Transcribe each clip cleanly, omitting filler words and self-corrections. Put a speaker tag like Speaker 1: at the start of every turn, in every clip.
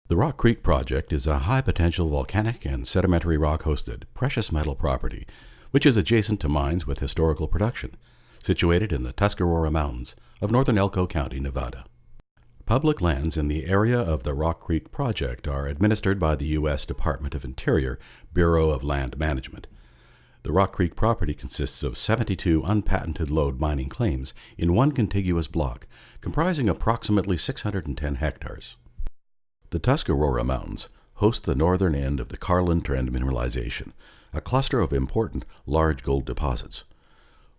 Speaker 1: The Rock Creek Project is a high-potential volcanic and sedimentary rock-hosted precious metal property, which is adjacent to mines with historical production, situated in the Tuscarora Mountains of northern Elko County, Nevada. Public lands in the area of the Rock Creek Project are administered by the U.S. Department of Interior Bureau of Land Management. The Rock Creek property consists of 72 unpatented lode mining claims in one contiguous block, comprising approximately 610 hectares. The Tuscarora Mountains host the northern end of the Carlin Trend mineralization, a cluster of important large gold deposits.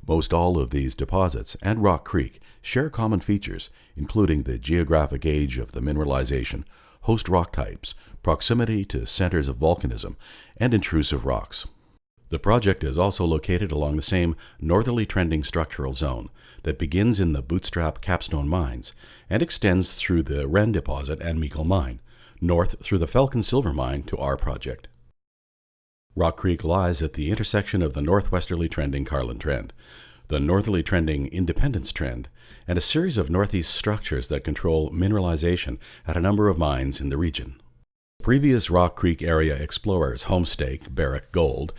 Speaker 1: Most all of these deposits and Rock Creek share common features, including the geographic age of the mineralization, host rock types, proximity to centers of volcanism, and intrusive rocks. The project is also located along the same northerly trending structural zone that begins in the Bootstrap Capstone mines and extends through the Wren deposit and Meikle mine, north through the Falcon Silver mine to our project. Rock Creek lies at the intersection of the northwesterly trending Carlin Trend, the northerly trending Independence Trend, and a series of northeast structures that control mineralization at a number of mines in the region. Previous Rock Creek area explorers Homestake, Barrick Gold,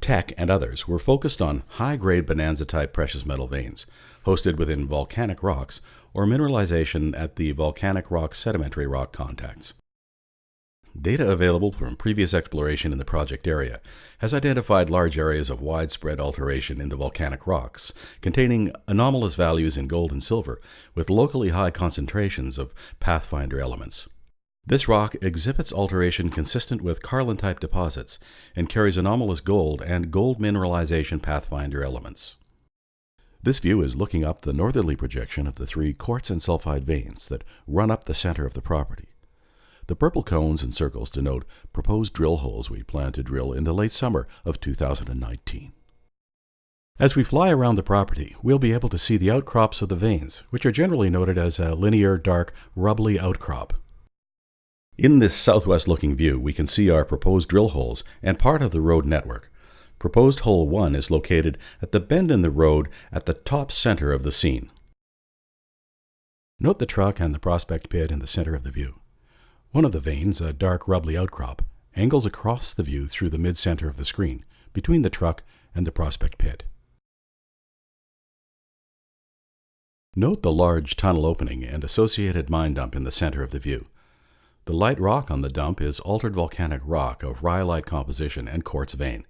Speaker 1: Teck, and others were focused on high-grade bonanza-type precious metal veins, hosted within volcanic rocks or mineralization at the volcanic rock-sedimentary rock contacts. Data available from previous exploration in the project area has identified large areas of widespread alteration in the volcanic rocks, containing anomalous values in gold and silver, with locally high concentrations of pathfinder elements. This rock exhibits alteration consistent with Carlin-type deposits and carries anomalous gold and gold mineralization pathfinder elements. This view is looking up the northerly projection of the three quartz and sulfide veins that run up the center of the property. The purple cones and circles denote proposed drill holes we plan to drill in the late summer of 2019. As we fly around the property, we'll be able to see the outcrops of the veins, which are generally noted as a linear, dark, rubbly outcrop. In this southwest-looking view, we can see our proposed drill holes and part of the road network. Proposed hole 1 is located at the bend in the road at the top center of the scene. Note the truck and the prospect pit in the center of the view. One of the veins, a dark rubbly outcrop, angles across the view through the mid-center of the screen, between the truck and the prospect pit. Note the large tunnel opening and associated mine dump in the center of the view. The light rock on the dump is altered volcanic rock of rhyolite composition and quartz vein.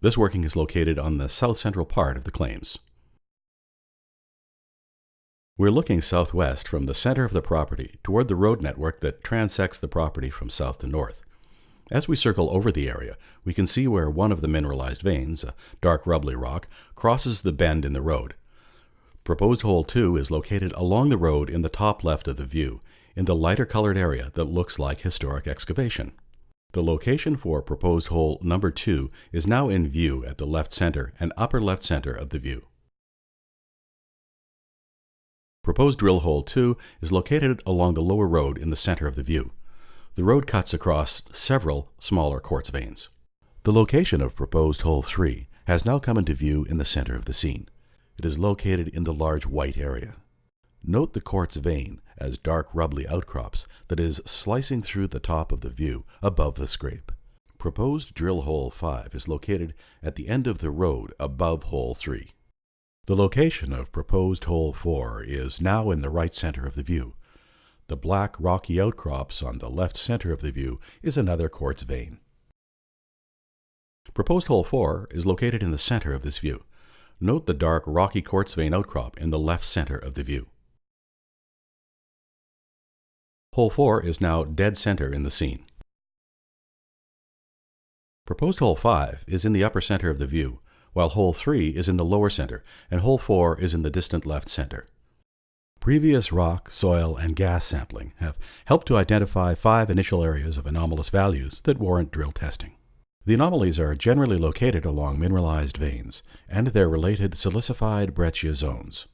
Speaker 1: This working is located on the south-central part of the claims. We're looking southwest from the center of the property toward the road network that transects the property from south to north. As we circle over the area, we can see where one of the mineralized veins, a dark rubbly rock, crosses the bend in the road. Proposed hole 2 is located along the road in the top left of the view, in the lighter colored area that looks like historic excavation. The location for proposed hole number 2 is now in view at the left center and upper left center of the view. Proposed drill hole 2 is located along the lower road in the center of the view. The road cuts across several smaller quartz veins. The location of proposed hole 3 has now come into view in the center of the scene. It is located in the large white area. Note the quartz vein as dark rubbly outcrops that is slicing through the top of the view above the scrape. Proposed drill hole 5 is located at the end of the road above hole 3. The location of proposed hole 4 is now in the right center of the view. The black rocky outcrops on the left center of the view is another quartz vein. Proposed hole 4 is located in the center of this view. Note the dark rocky quartz vein outcrop in the left center of the view. Hole 4 is now dead center in the scene. Proposed hole 5 is in the upper center of the view, while hole 3 is in the lower center, and hole 4 is in the distant left center. Previous rock, soil, and gas sampling have helped to identify 5 initial areas of anomalous values that warrant drill testing. The anomalies are generally located along mineralized veins and their related silicified breccia zones.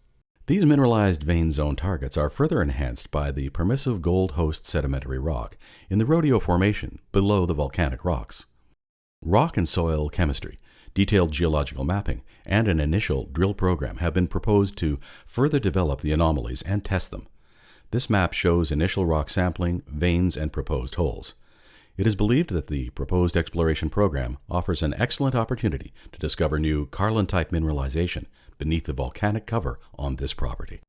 Speaker 1: These mineralized vein zone targets are further enhanced by the permissive gold host sedimentary rock in the Rodeo Formation below the volcanic rocks. Rock and soil chemistry, detailed geological mapping, and an initial drill program have been proposed to further develop the anomalies and test them. This map shows initial rock sampling, veins, and proposed holes. It is believed that the proposed exploration program offers an excellent opportunity to discover new Carlin-type mineralization beneath the volcanic cover on this property.